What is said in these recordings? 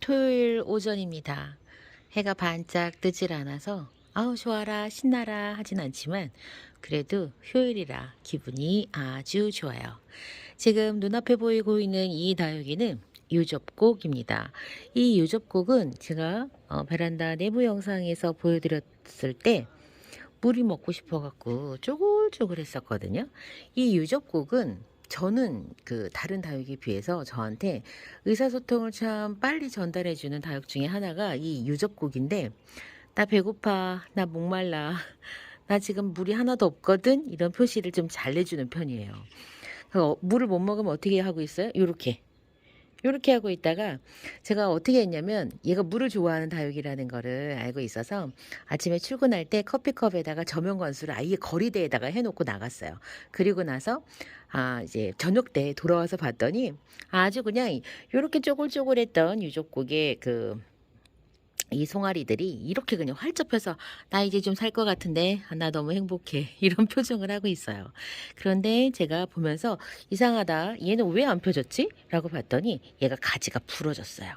토요일 오전입니다. 해가 반짝 뜨질 않아서 아우 좋아라 신나라 하진 않지만 그래도 휴일이라 기분이 아주 좋아요. 지금 눈앞에 보이고 있는 이 다육이는 유접곡입니다. 이 유접곡은 제가 베란다 내부 영상에서 보여드렸을 때 물이 먹고 싶어 갖고 쪼글쪼글 했었거든요. 이 유접곡은 저는 그 다른 다육에 비해서 저한테 의사소통을 참 빨리 전달해 주는 다육 중에 하나가 이 유접곡인데, 나 배고파, 나 목말라, 나 지금 물이 하나도 없거든, 이런 표시를 좀 잘 내주는 편이에요. 물을 못 먹으면 어떻게 하고 있어요? 요렇게 하고 있다가 제가 어떻게 했냐면, 얘가 물을 좋아하는 다육이라는 거를 알고 있어서 아침에 출근할 때 커피컵에다가 저면 관수를 아예 거리대에다가 해놓고 나갔어요. 그리고 나서 이제 저녁 때 돌아와서 봤더니 아주 그냥 요렇게 쪼글쪼글했던 유족국의 이 송아리들이 이렇게 그냥 활짝 펴서 나 이제 좀 살 것 같은데, 나 너무 행복해, 이런 표정을 하고 있어요. 그런데 제가 보면서 이상하다, 얘는 왜 안 펴졌지? 라고 봤더니 얘가 가지가 부러졌어요.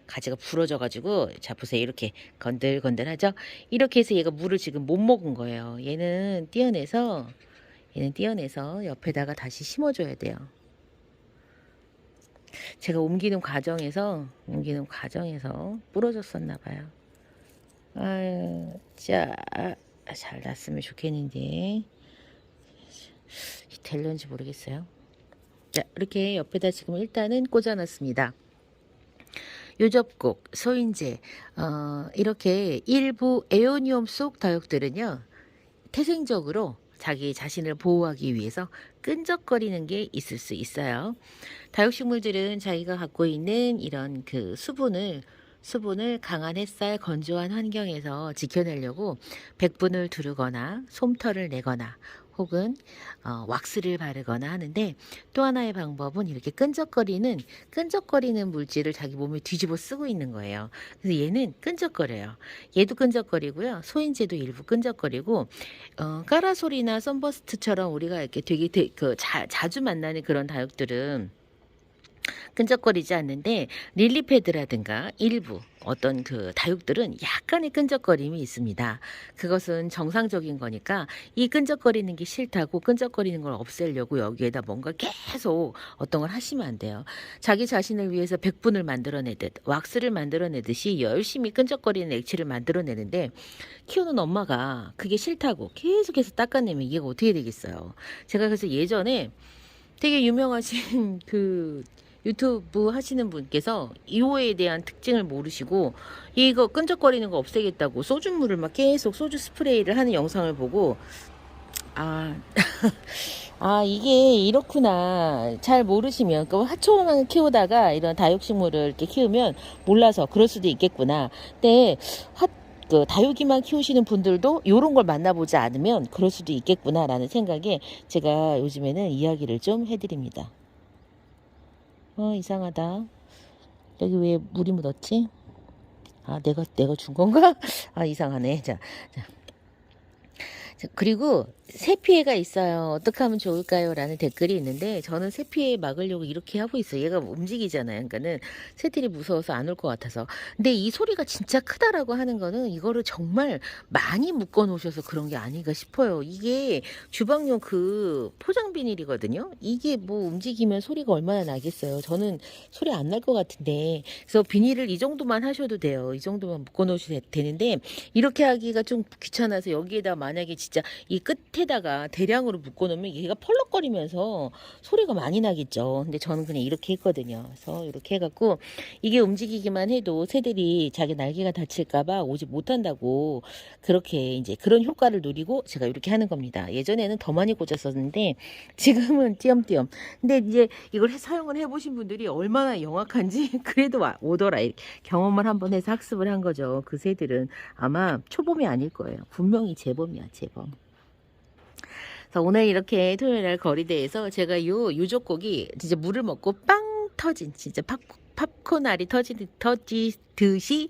가지가 부러져 가지고, 자 보세요, 이렇게 건들건들하죠. 이렇게 해서 얘가 물을 지금 못 먹은 거예요. 얘는 띄어내서 옆에다가 다시 심어줘야 돼요. 제가 옮기는 과정에서 부러졌었나 봐요. 아유, 자, 잘 났으면 좋겠는데 될런지 모르겠어요. 자, 이렇게 옆에다 지금 일단은 꽂아놨습니다. 요접곡, 소인재, 이렇게 일부 에오니움 속 다육들은요, 태생적으로 자기 자신을 보호하기 위해서 끈적거리는 게 있을 수 있어요. 다육식물들은 자기가 갖고 있는 이런 수분을 강한 햇살, 건조한 환경에서 지켜내려고 백분을 두르거나 솜털을 내거나 혹은 왁스를 바르거나 하는데, 또 하나의 방법은 이렇게 끈적거리는 물질을 자기 몸에 뒤집어 쓰고 있는 거예요. 그래서 얘는 끈적거려요. 얘도 끈적거리고요. 소인재도 일부 끈적거리고, 까라솔이나 선버스트처럼 우리가 이렇게 자주 만나는 그런 다육들은 끈적거리지 않는데, 릴리패드라든가 일부 어떤 다육들은 약간의 끈적거림이 있습니다. 그것은 정상적인 거니까 이 끈적거리는 게 싫다고 끈적거리는 걸 없애려고 여기에다 뭔가 계속 어떤 걸 하시면 안 돼요. 자기 자신을 위해서 백분을 만들어내듯 왁스를 만들어내듯이 열심히 끈적거리는 액체를 만들어내는데, 키우는 엄마가 그게 싫다고 계속해서 닦아내면 이게 어떻게 되겠어요. 제가 그래서 예전에 되게 유명하신 유튜브 하시는 분께서 이호에 대한 특징을 모르시고 이거 끈적거리는 거 없애겠다고 소주물을 막 계속 소주 스프레이를 하는 영상을 보고, 아, 이게 이렇구나. 잘 모르시면, 하초만 키우다가 이런 다육식물을 이렇게 키우면 몰라서 그럴 수도 있겠구나. 근데 다육이만 키우시는 분들도 이런 걸 만나보지 않으면 그럴 수도 있겠구나라는 생각에 제가 요즘에는 이야기를 좀 해드립니다. 이상하다. 여기 왜 물이 묻었지? 내가 준 건가? 이상하네. 자, 그리고 새피해가 있어요. 어떻게 하면 좋을까요? 라는 댓글이 있는데, 저는 새피해 막으려고 이렇게 하고 있어요. 얘가 움직이잖아요. 그러니까는 새들이 무서워서 안 올 것 같아서. 근데 이 소리가 진짜 크다라고 하는 거는 이거를 정말 많이 묶어 놓으셔서 그런 게 아닌가 싶어요. 이게 주방용 포장 비닐이거든요. 이게 뭐 움직이면 소리가 얼마나 나겠어요. 저는 소리 안 날 것 같은데. 그래서 비닐을 이 정도만 하셔도 돼요. 이 정도만 묶어 놓으셔도 되는데, 이렇게 하기가 좀 귀찮아서 여기에다 만약에 진짜 이 끝에다가 대량으로 묶어놓으면 얘가 펄럭거리면서 소리가 많이 나겠죠. 근데 저는 그냥 이렇게 했거든요. 그래서 이렇게 해갖고 이게 움직이기만 해도 새들이 자기 날개가 다칠까봐 오지 못한다고, 그렇게 이제 그런 효과를 노리고 제가 이렇게 하는 겁니다. 예전에는 더 많이 꽂았었는데 지금은 띄엄띄엄. 근데 이제 이걸 사용을 해보신 분들이 얼마나 영악한지 그래도 오더라. 경험을 한번 해서 학습을 한 거죠. 그 새들은 아마 초봄이 아닐 거예요. 분명히 재봄이야, 재봄. 그래서 오늘 이렇게 토요일날 거리대에서 제가 유족고기 진짜 물을 먹고 빵 터진, 진짜 팝콘알이 터지듯이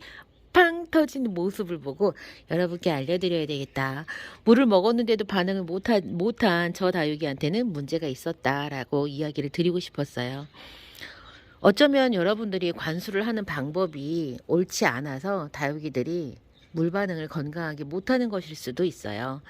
팡 터지는 모습을 보고 여러분께 알려드려야 되겠다. 물을 먹었는데도 반응을 못한 저 다육이한테는 문제가 있었다라고 이야기를 드리고 싶었어요. 어쩌면 여러분들이 관수를 하는 방법이 옳지 않아서 다육이들이 물 반응을 건강하게 못하는 것일 수도 있어요.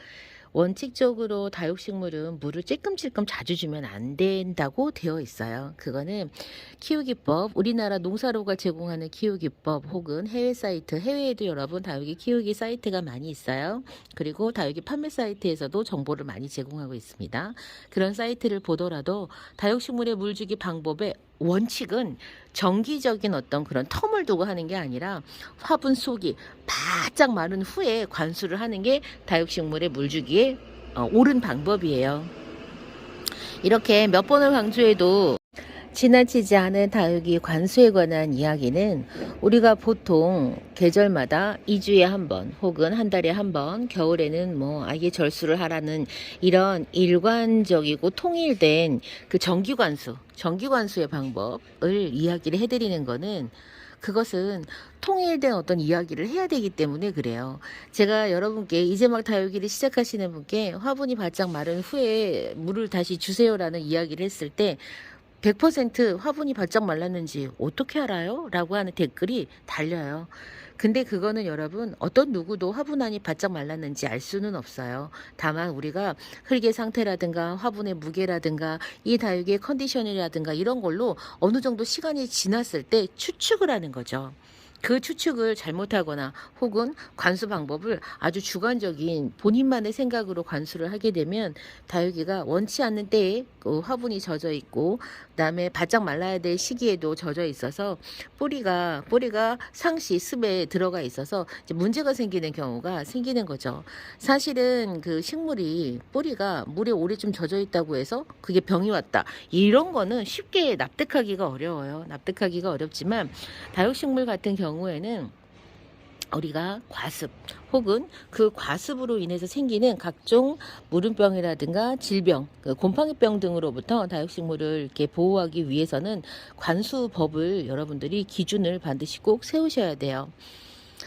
원칙적으로 다육식물은 물을 찔끔찔끔 자주 주면 안 된다고 되어 있어요. 그거는 키우기법, 우리나라 농사로가 제공하는 키우기법 혹은 해외 사이트, 해외에도 여러분 다육이 키우기 사이트가 많이 있어요. 그리고 다육이 판매 사이트에서도 정보를 많이 제공하고 있습니다. 그런 사이트를 보더라도 다육식물의 물 주기 방법의 원칙은 정기적인 어떤 그런 텀을 두고 하는 게 아니라 화분 속이 바짝 마른 후에 관수를 하는 게 다육식물의 물주기에 옳은 방법이에요. 이렇게 몇 번을 강조해도 지나치지 않은 다육이 관수에 관한 이야기는 우리가 보통 계절마다 2주에 한 번 혹은 한 달에 한 번, 겨울에는 뭐 아예 절수를 하라는 이런 일관적이고 통일된 그 정기관수의 방법을 이야기를 해드리는 거는, 그것은 통일된 어떤 이야기를 해야 되기 때문에 그래요. 제가 여러분께 이제 막 다육이를 시작하시는 분께 화분이 바짝 마른 후에 물을 다시 주세요라는 이야기를 했을 때 100% 화분이 바짝 말랐는지 어떻게 알아요? 라고 하는 댓글이 달려요. 근데 그거는 여러분, 어떤 누구도 화분 안이 바짝 말랐는지 알 수는 없어요. 다만 우리가 흙의 상태라든가 화분의 무게라든가 이 다육이의 컨디션이라든가 이런 걸로 어느 정도 시간이 지났을 때 추측을 하는 거죠. 그 추측을 잘못하거나 혹은 관수 방법을 아주 주관적인 본인만의 생각으로 관수를 하게 되면 다육이가 원치 않는 때에 그 화분이 젖어 있고 그다음에 바짝 말라야 될 시기에도 젖어 있어서 뿌리가 상시 습에 들어가 있어서 이제 문제가 생기는 경우가 생기는 거죠. 사실은 그 식물이 뿌리가 물에 오래 좀 젖어 있다고 해서 그게 병이 왔다, 이런 거는 쉽게 납득하기가 어려워요. 납득하기가 어렵지만 다육식물 같은 경우에는 우리가 과습 혹은 그 과습으로 인해서 생기는 각종 무름병이라든가 질병, 곰팡이병 등으로부터 다육식물을 이렇게 보호하기 위해서는 관수법을 여러분들이 기준을 반드시 꼭 세우셔야 돼요.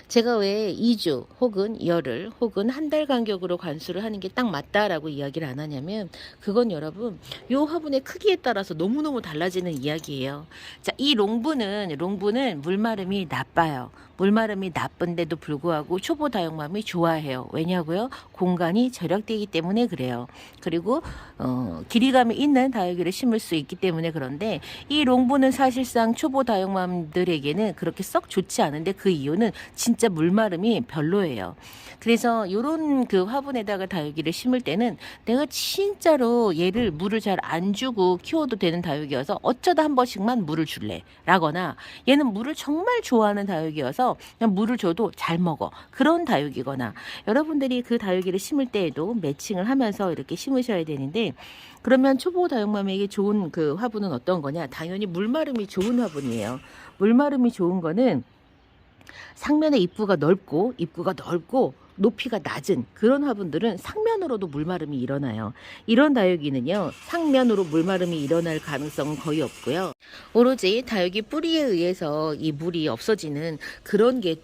제가 왜 2주 혹은 열흘 혹은 한 달 간격으로 관수를 하는 게 딱 맞다라고 이야기를 안 하냐면, 그건 여러분 요 화분의 크기에 따라서 너무너무 달라지는 이야기예요. 자, 이 롱부는 물마름이 나빠요. 물마름이 나쁜데도 불구하고 초보 다육맘이 좋아해요. 왜냐고요? 공간이 절약되기 때문에 그래요. 그리고 길이감이 있는 다육이를 심을 수 있기 때문에. 그런데 이 롱부는 사실상 초보 다육맘들에게는 그렇게 썩 좋지 않은데, 그 이유는 진짜 물마름이 별로예요. 그래서 요런 그 화분에다가 다육이를 심을 때는 내가 진짜로 얘를 물을 잘 안 주고 키워도 되는 다육이어서 어쩌다 한 번씩만 물을 줄래 라거나, 얘는 물을 정말 좋아하는 다육이어서 그냥 물을 줘도 잘 먹어, 그런 다육이거나, 여러분들이 그 다육이를 심을 때에도 매칭을 하면서 이렇게 심으셔야 되는데, 그러면 초보 다육맘에게 좋은 그 화분은 어떤 거냐? 당연히 물마름이 좋은 화분이에요. 물마름이 좋은 거는 상면의 입구가 넓고 높이가 낮은 그런 화분들은 상면으로도 물마름이 일어나요. 이런 다육이는요, 상면으로 물마름이 일어날 가능성은 거의 없고요. 오로지 다육이 뿌리에 의해서 이 물이 없어지는 그런 게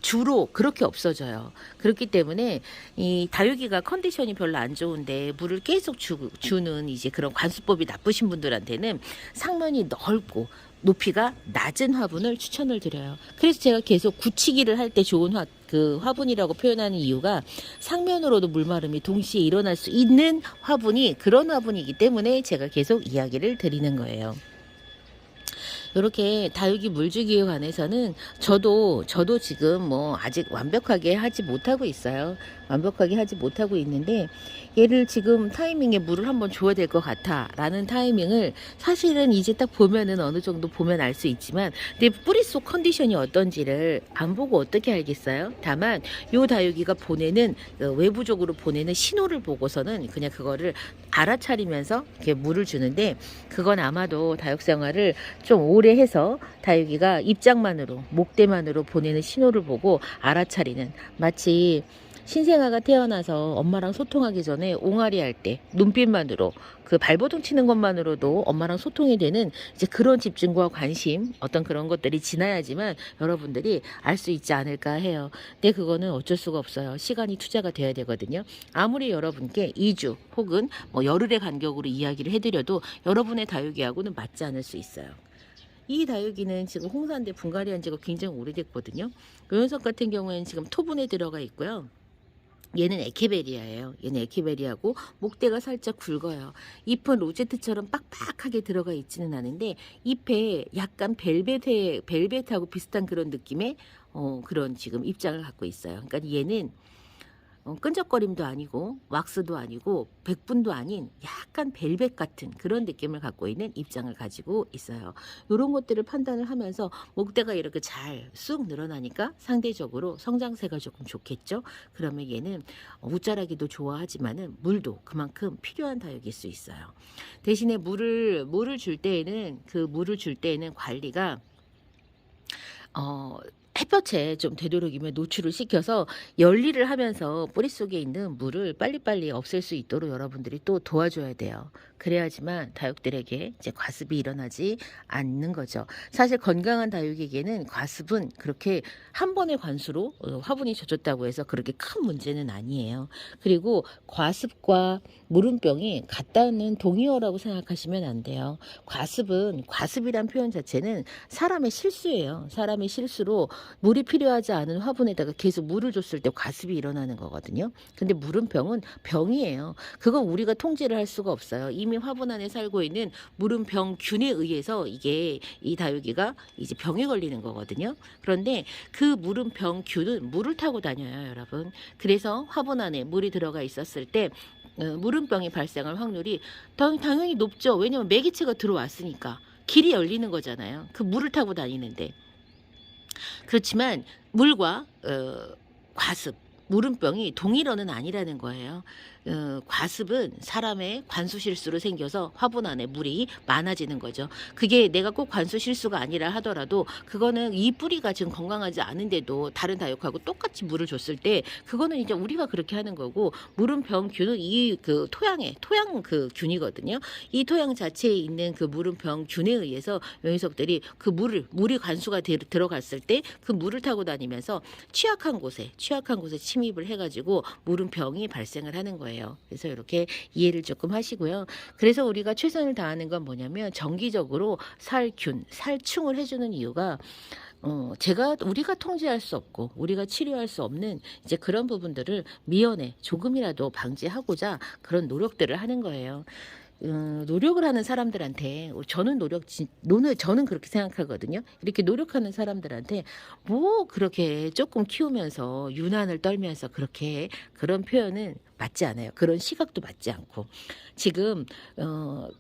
주로 그렇게 없어져요. 그렇기 때문에 이 다육이가 컨디션이 별로 안 좋은데 물을 계속 주는 이제 그런 관수법이 나쁘신 분들한테는 상면이 넓고 높이가 낮은 화분을 추천을 드려요. 그래서 제가 계속 굳히기를 할 때 좋은 그 화분이라고 표현하는 이유가, 상면으로도 물마름이 동시에 일어날 수 있는 화분이 그런 화분이기 때문에 제가 계속 이야기를 드리는 거예요. 이렇게 다육이 물주기에 관해서는 저도 지금 뭐 아직 완벽하게 하지 못하고 있어요. 완벽하게 하지 못하고 있는데, 얘를 지금 타이밍에 물을 한번 줘야 될 것 같아 라는 타이밍을 사실은 이제 딱 보면은 어느 정도 보면 알 수 있지만, 내 뿌리 속 컨디션이 어떤지를 안 보고 어떻게 알겠어요? 다만 요 다육이가 보내는 외부적으로 보내는 신호를 보고서는 그냥 그거를 알아차리면서 이렇게 물을 주는데, 그건 아마도 다육 생활을 좀 오래 해서 다육이가 입장만으로, 목대만으로 보내는 신호를 보고 알아차리는, 마치 신생아가 태어나서 엄마랑 소통하기 전에 옹알이 할 때 눈빛만으로, 그 발버둥 치는 것만으로도 엄마랑 소통이 되는 이제 그런 집중과 관심, 어떤 그런 것들이 지나야지만 여러분들이 알 수 있지 않을까 해요. 근데 그거는 어쩔 수가 없어요. 시간이 투자가 돼야 되거든요. 아무리 여러분께 2주 혹은 뭐 열흘의 간격으로 이야기를 해드려도 여러분의 다육이하고는 맞지 않을 수 있어요. 이 다육이는 지금 홍사인데 분갈이한 지가 굉장히 오래됐거든요. 요 녀석 같은 경우에는 지금 토분에 들어가 있고요. 얘는 에케베리아예요. 얘는 에케베리아고 목대가 살짝 굵어요. 잎은 로제트처럼 빡빡하게 들어가 있지는 않은데 잎에 약간 벨벳하고 비슷한 그런 느낌의 그런 지금 입장을 갖고 있어요. 그러니까 얘는 끈적거림도 아니고 왁스도 아니고 백분도 아닌 약간 벨벳 같은 그런 느낌을 갖고 있는 입장을 가지고 있어요. 이런 것들을 판단을 하면서 목대가 이렇게 잘 쑥 늘어나니까 상대적으로 성장세가 조금 좋겠죠. 그러면 얘는 웃자라기도 좋아하지만은 물도 그만큼 필요한 다육일 수 있어요. 대신에 물을 줄 때에는 관리가 햇볕에 좀 되도록이면 노출을 시켜서 열일을 하면서 뿌리 속에 있는 물을 빨리빨리 없앨 수 있도록 여러분들이 또 도와줘야 돼요. 그래야지만 다육들에게 이제 과습이 일어나지 않는 거죠. 사실 건강한 다육에게는 과습은 그렇게 한 번의 관수로 화분이 젖었다고 해서 그렇게 큰 문제는 아니에요. 그리고 과습과 물음병이 같다는 동의어라고 생각하시면 안 돼요. 과습이란 표현 자체는 사람의 실수예요. 사람의 실수로 물이 필요하지 않은 화분에다가 계속 물을 줬을 때 과습이 일어나는 거거든요. 근데 물음병은 병이에요. 그건 우리가 통제를 할 수가 없어요. 이미 화분 안에 살고 있는 물음병균에 의해서 이 다육이가 이제 병에 걸리는 거거든요. 그런데 그 물음병균은 물을 타고 다녀요, 여러분. 그래서 화분 안에 물이 들어가 있었을 때 물음병이 발생할 확률이 당연히 높죠. 왜냐면 매개체가 들어왔으니까 길이 열리는 거잖아요. 그 물을 타고 다니는데. 그렇지만 물과 과습, 물음병이 동일어는 아니라는 거예요. 과습은 사람의 관수 실수로 생겨서 화분 안에 물이 많아지는 거죠. 그게 내가 꼭 관수 실수가 아니라 하더라도 그거는 이 뿌리가 지금 건강하지 않은데도 다른 다육하고 똑같이 물을 줬을 때 그거는 이제 우리가 그렇게 하는 거고, 물음병균은 이 그 토양 그 균이거든요. 이 토양 자체에 있는 그 물음병균에 의해서 요 녀석들이 그 물이 관수가 들어갔을 때 그 물을 타고 다니면서 취약한 곳에 침입을 해가지고 물음병이 발생을 하는 거예요. 그래서 이렇게 이해를 조금 하시고요. 그래서 우리가 최선을 다하는 건 뭐냐면 정기적으로 살충을 해주는 이유가 우리가 통제할 수 없고 우리가 치료할 수 없는 이제 그런 부분들을 미연에 조금이라도 방지하고자 그런 노력들을 하는 거예요. 노력을 하는 사람들한테 저는 그렇게 생각하거든요. 이렇게 노력하는 사람들한테 뭐 그렇게 조금 키우면서 유난을 떨면서 그런 표현은 맞지 않아요. 그런 시각도 맞지 않고 지금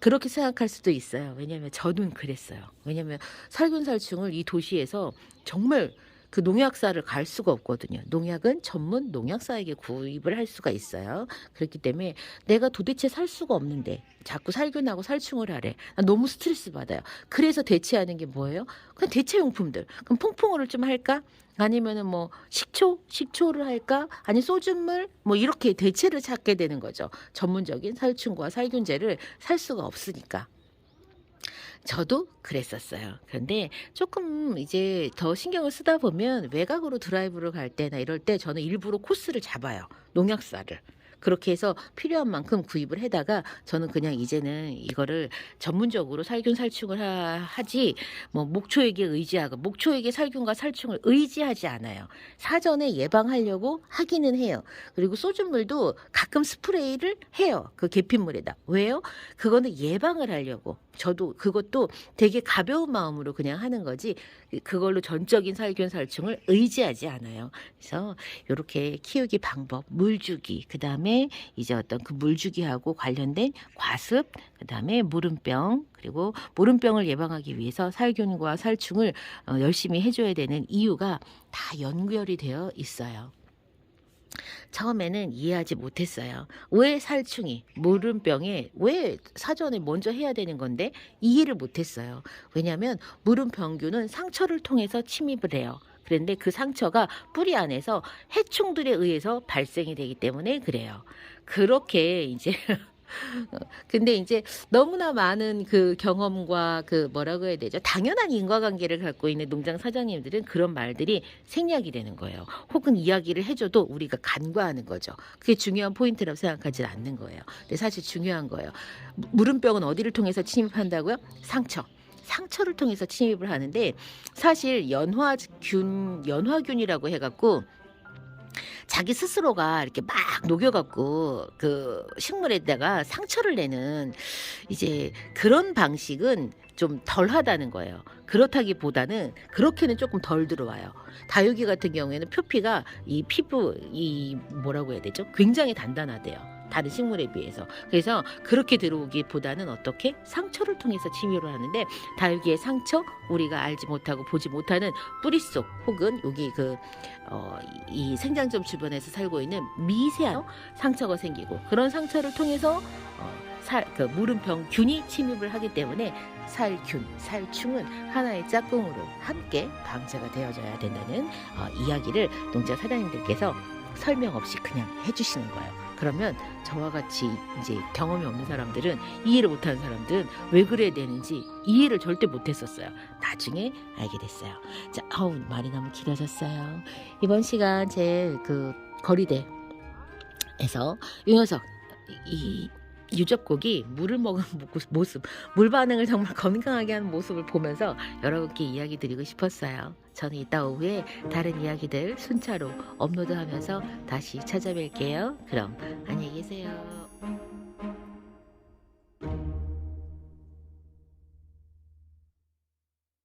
그렇게 생각할 수도 있어요. 왜냐하면 저는 그랬어요. 왜냐하면 살균살충을 이 도시에서 정말 그 농약사를 갈 수가 없거든요. 농약은 전문 농약사에게 구입을 할 수가 있어요. 그렇기 때문에 내가 도대체 살 수가 없는데 자꾸 살균하고 살충을 하래. 너무 스트레스 받아요. 그래서 대체하는 게 뭐예요? 그냥 대체용품들. 그럼 퐁퐁어를 좀 할까? 아니면은 뭐 식초를 할까? 아니 소주물 뭐 이렇게 대체를 찾게 되는 거죠. 전문적인 살충과 살균제를 살 수가 없으니까. 저도 그랬었어요. 그런데 조금 이제 더 신경을 쓰다 보면 외곽으로 드라이브를 갈 때나 이럴 때 저는 일부러 코스를 잡아요. 농약사를. 그렇게 해서 필요한 만큼 구입을 해다가 저는 그냥 이제는 이거를 전문적으로 살균살충을 하지 뭐 목초에게 살균과 살충을 의지하지 않아요. 사전에 예방하려고 하기는 해요. 그리고 소주물도 가끔 스프레이를 해요. 그 계피물에다. 왜요? 그거는 예방을 하려고. 저도 그것도 되게 가벼운 마음으로 그냥 하는 거지 그걸로 전적인 살균살충을 의지하지 않아요. 그래서 이렇게 키우기 방법, 물주기, 그 다음에 이제 어떤 그 물주기하고 관련된 과습, 그 다음에 물음병, 그리고 물음병을 예방하기 위해서 살균과 살충을 열심히 해줘야 되는 이유가 다 연결이 되어 있어요. 처음에는 이해하지 못했어요. 왜 살충이 물음병에 왜 사전에 먼저 해야 되는 건데 이해를 못했어요. 왜냐하면 물음병균은 상처를 통해서 침입을 해요. 그런데 그 상처가 뿌리 안에서 해충들에 의해서 발생이 되기 때문에 그래요. 그렇게 이제 근데 이제 너무나 많은 그 경험과 그 뭐라고 해야 되죠? 당연한 인과관계를 갖고 있는 농장 사장님들은 그런 말들이 생략이 되는 거예요. 혹은 이야기를 해줘도 우리가 간과하는 거죠. 그게 중요한 포인트라고 생각하지 않는 거예요. 근데 사실 중요한 거예요. 물음병은 어디를 통해서 침입한다고요? 상처. 상처를 통해서 침입을 하는데, 사실 연화균이라고 해갖고 자기 스스로가 이렇게 막 녹여갖고 그 식물에다가 상처를 내는 이제 그런 방식은 좀 덜하다는 거예요. 그렇다기보다는 그렇게는 조금 덜 들어와요. 다육이 같은 경우에는 표피가 이 피부 이 뭐라고 해야 되죠? 굉장히 단단하대요. 다른 식물에 비해서. 그래서 그렇게 들어오기보다는 어떻게 상처를 통해서 침입을 하는데, 다육이의 상처, 우리가 알지 못하고 보지 못하는 뿌리 속 혹은 여기 이 생장점 주변에서 살고 있는 미세한 상처가 생기고, 그런 상처를 통해서 무름병균이 침입을 하기 때문에 살균, 살충은 하나의 짝꿍으로 함께 방제가 되어져야 된다는 이야기를 농장 사장님들께서 설명 없이 그냥 해주시는 거예요. 그러면 저와 같이 이제 경험이 없는 사람들은, 이해를 못하는 사람들은 왜 그래야 되는지 이해를 절대 못했었어요. 나중에 알게 됐어요. 자, 말이 너무 길어졌어요. 이번 시간 제 그 거리대에서 이 녀석, 이 유접곡이 물을 먹은 모습, 물 반응을 정말 건강하게 하는 모습을 보면서 여러분께 이야기 드리고 싶었어요. 저는 이따 오후에 다른 이야기들 순차로 업로드하면서 다시 찾아뵐게요. 그럼 안녕히 계세요.